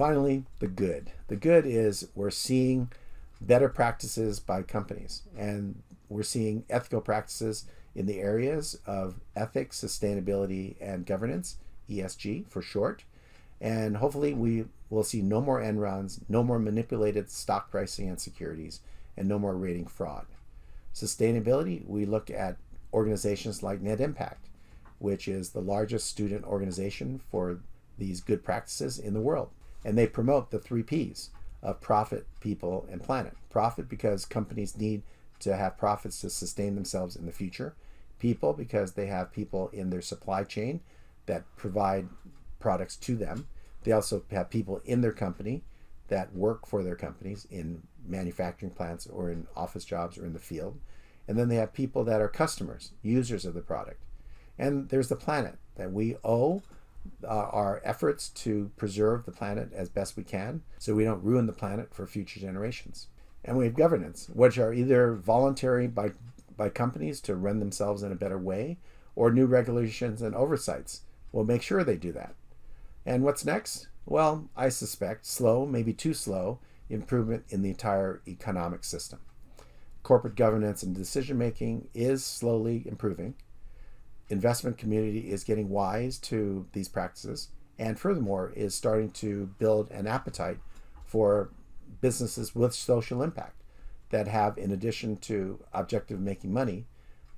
Finally, the good. The good is we're seeing better practices by companies, and we're seeing ethical practices in the areas of ethics, sustainability, and governance, ESG for short. And hopefully we will see no more end runs, no more manipulated stock pricing and securities, and no more rating fraud. Sustainability, we look at organizations like Net Impact, which is the largest student organization for these good practices in the world. And they promote the 3 Ps of profit, people, and planet. Profit because companies need to have profits to sustain themselves in the future. People because they have people in their supply chain that provide products to them. They also have people in their company that work for their companies in manufacturing plants or in office jobs or in the field. And then they have people that are customers, users of the product. And there's the planet that we owe our efforts to preserve the planet as best we can so we don't ruin the planet for future generations. And we have governance, which are either voluntary by companies to run themselves in a better way, or new regulations and oversights will make sure they do that. And what's next? Well, I suspect slow, maybe too slow, improvement in the entire economic system. Corporate governance and decision making is slowly improving. Investment community is getting wise to these practices, and furthermore is starting to build an appetite for businesses with social impact that have, in addition to objective of making money,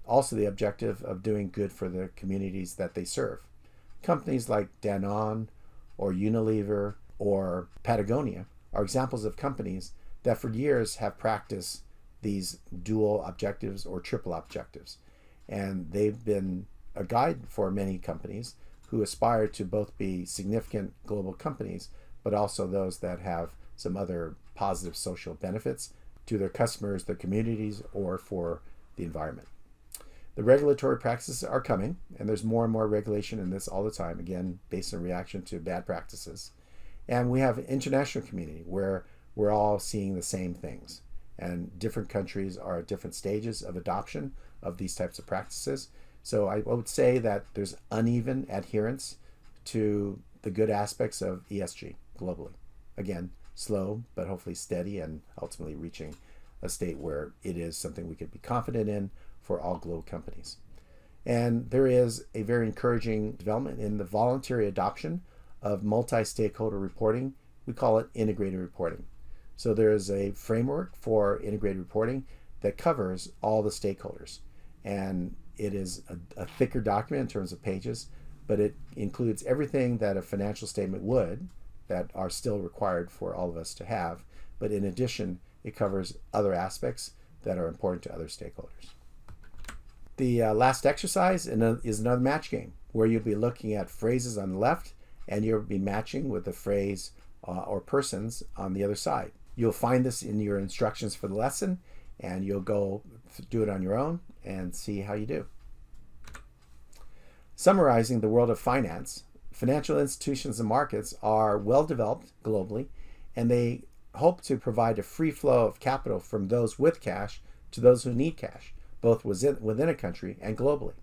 also the objective of doing good for the communities that they serve. Companies like Danone or Unilever or Patagonia are examples of companies that for years have practiced these dual objectives or triple objectives. And they've been a guide for many companies who aspire to both be significant global companies, but also those that have some other positive social benefits to their customers, their communities, or for the environment. The regulatory practices are coming, and there's more and more regulation in this all the time, again, based on reaction to bad practices. And we have an international community where we're all seeing the same things. And different countries are at different stages of adoption of these types of practices. So I would say that there's uneven adherence to the good aspects of ESG globally. Again, slow, but hopefully steady, and ultimately reaching a state where it is something we could be confident in for all global companies. And there is a very encouraging development in the voluntary adoption of multi-stakeholder reporting. We call it integrated reporting. So there is a framework for integrated reporting that covers all the stakeholders. And it is a thicker document in terms of pages, but it includes everything that a financial statement would, that are still required for all of us to have. But in addition, it covers other aspects that are important to other stakeholders. The last exercise is another match game, where you'll be looking at phrases on the left, and you'll be matching with the phrase or persons on the other side. You'll find this in your instructions for the lesson, and you'll go do it on your own and see how you do. Summarizing the world of finance, financial institutions and markets are well developed globally, and they hope to provide a free flow of capital from those with cash to those who need cash, both within a country and globally.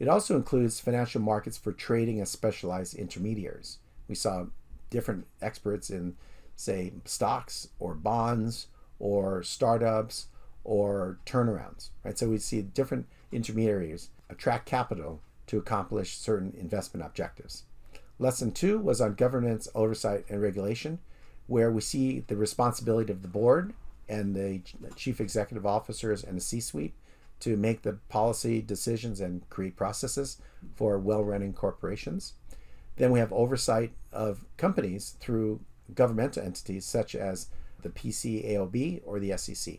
It also includes financial markets for trading and specialized intermediaries. We saw different experts in, say, stocks or bonds or startups or turnarounds, right? So we see different intermediaries attract capital to accomplish certain investment objectives. Lesson 2 was on governance, oversight, and regulation, where we see the responsibility of the board and the chief executive officers and the C-suite to make the policy decisions and create processes for well-running corporations. Then we have oversight of companies through governmental entities such as the PCAOB or the SEC.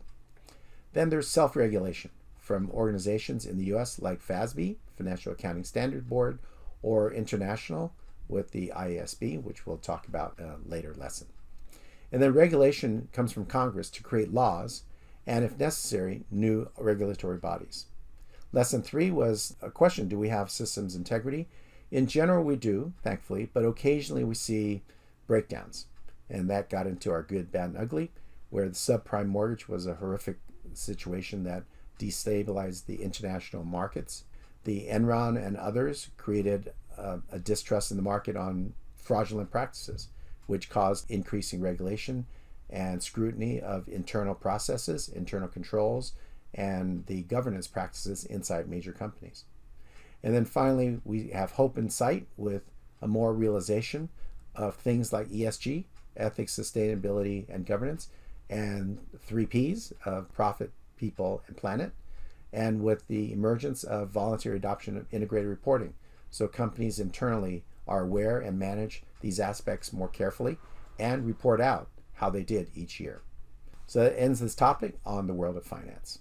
Then there's self-regulation from organizations in the US like FASB, Financial Accounting Standard Board, or international with the IASB, which we'll talk about in a later lesson. And then regulation comes from Congress to create laws and, if necessary, new regulatory bodies. Lesson 3 was a question: do we have systems integrity? In general, we do, thankfully, but occasionally we see breakdowns. And that got into our good, bad, and ugly, where the subprime mortgage was a horrific situation that destabilized the international markets. The Enron and others created a distrust in the market on fraudulent practices, which caused increasing regulation and scrutiny of internal processes, internal controls, and the governance practices inside major companies. And then finally, we have hope in sight with a more realization of things like ESG, ethics, sustainability, and governance, and 3Ps of profit, people, and planet, and with the emergence of voluntary adoption of integrated reporting. So companies internally are aware and manage these aspects more carefully and report out how they did each year. So that ends this topic on the world of finance.